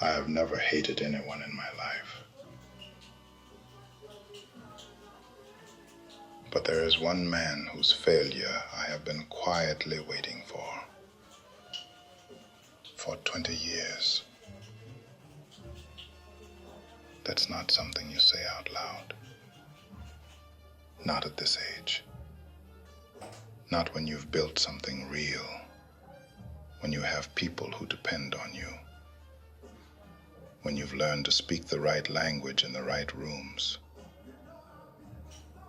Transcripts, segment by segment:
I have never hated anyone in my life. But there is one man whose failure I have been quietly waiting for 20 years. That's not something you say out loud. Not at this age. Not when you've built something real. When you have people who depend on you. When you've learned to speak the right language in the right rooms.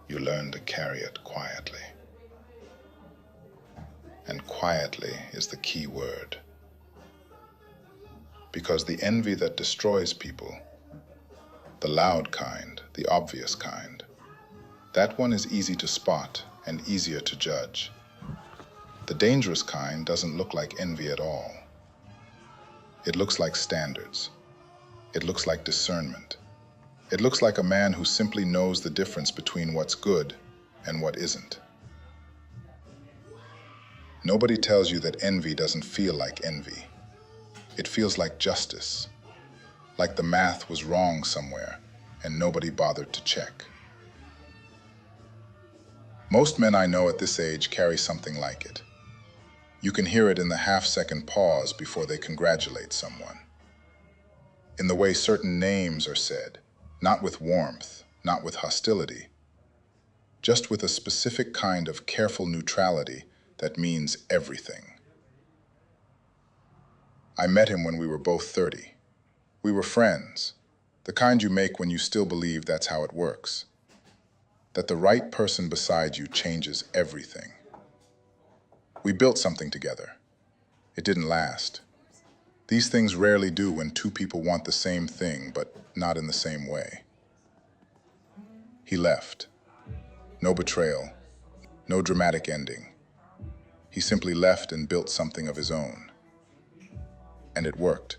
You learn to carry it quietly. And quietly is the key word. Because the envy that destroys people, the loud kind, the obvious kind, that one is easy to spot and easier to judge. The dangerous kind doesn't look like envy at all. It looks like standards. It looks like discernment. It looks like a man who simply knows the difference between what's good and what isn't. Nobody tells you that envy doesn't feel like envy. It feels like justice, like the math was wrong somewhere and nobody bothered to check. Most men I know at this age carry something like it. You can hear it in the half-second pause before they congratulate someone. In the way certain names are said, not with warmth, not with hostility, just with a specific kind of careful neutrality that means everything. I met him when we were both 30. We were friends, the kind you make when you still believe that's how it works, that the right person beside you changes everything. We built something together. It didn't last. These things rarely do when two people want the same thing, but not in the same way. He left. No betrayal, no dramatic ending. He simply left and built something of his own. And it worked.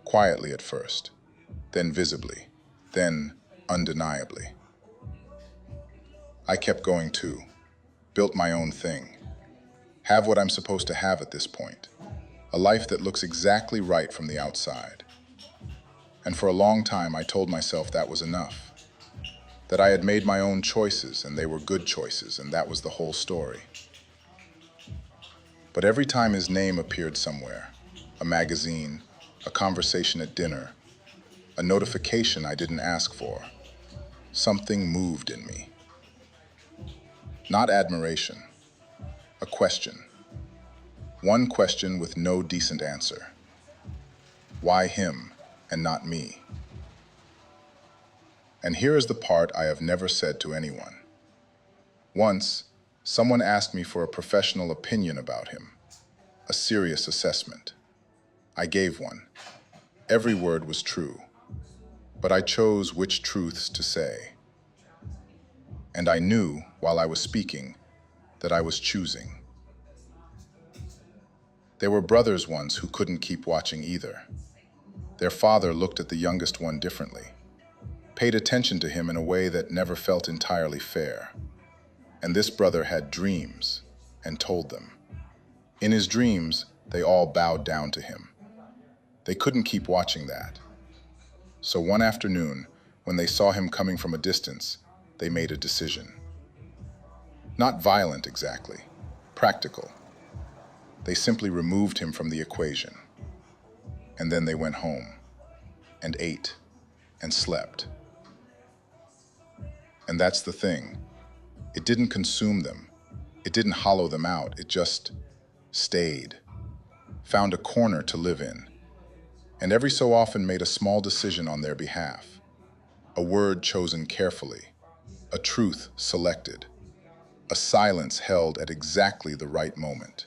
Quietly at first, then visibly, then undeniably. I kept going too, built my own thing. Have what I'm supposed to have at this point. A life that looks exactly right from the outside. And for a long time, I told myself that was enough. That I had made my own choices, and they were good choices, and that was the whole story. But every time his name appeared somewhere, a magazine, a conversation at dinner, a notification I didn't ask for, something moved in me. Not admiration, a question. One question with no decent answer. Why him and not me? And here is the part I have never said to anyone. Once, someone asked me for a professional opinion about him, a serious assessment. I gave one. Every word was true, but I chose which truths to say. And I knew, while I was speaking, that I was choosing. There were brothers once who couldn't keep watching either. Their father looked at the youngest one differently, paid attention to him in a way that never felt entirely fair. And this brother had dreams and told them. In his dreams, they all bowed down to him. They couldn't keep watching that. So one afternoon, when they saw him coming from a distance, they made a decision. Not violent exactly, practical. They simply removed him from the equation. And then they went home and ate and slept. And that's the thing. It didn't consume them. It didn't hollow them out. It just stayed, found a corner to live in, and every so often made a small decision on their behalf. A word chosen carefully, a truth selected, a silence held at exactly the right moment.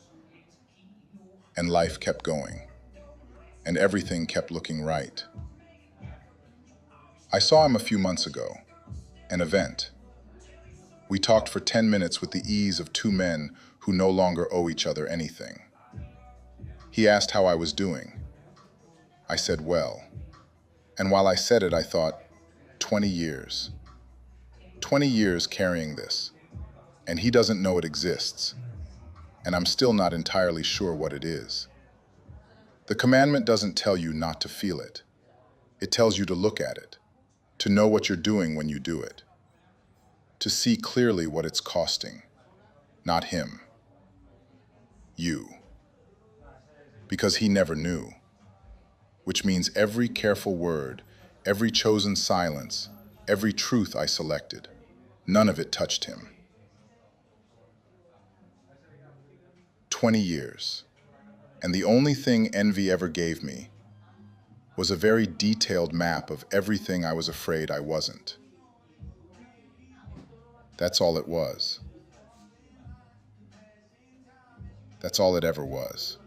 And life kept going, and everything kept looking right. I saw him a few months ago, an event. We talked for 10 minutes with the ease of two men who no longer owe each other anything. He asked how I was doing. I said, well. And while I said it, I thought, 20 years. 20 years carrying this, and he doesn't know it exists. And I'm still not entirely sure what it is. The commandment doesn't tell you not to feel it. It tells you to look at it, to know what you're doing when you do it, to see clearly what it's costing, not him, you. Because he never knew, which means every careful word, every chosen silence, every truth I selected, none of it touched him. 20 years, and the only thing envy ever gave me was a very detailed map of everything I was afraid I wasn't. That's all it was. That's all it ever was.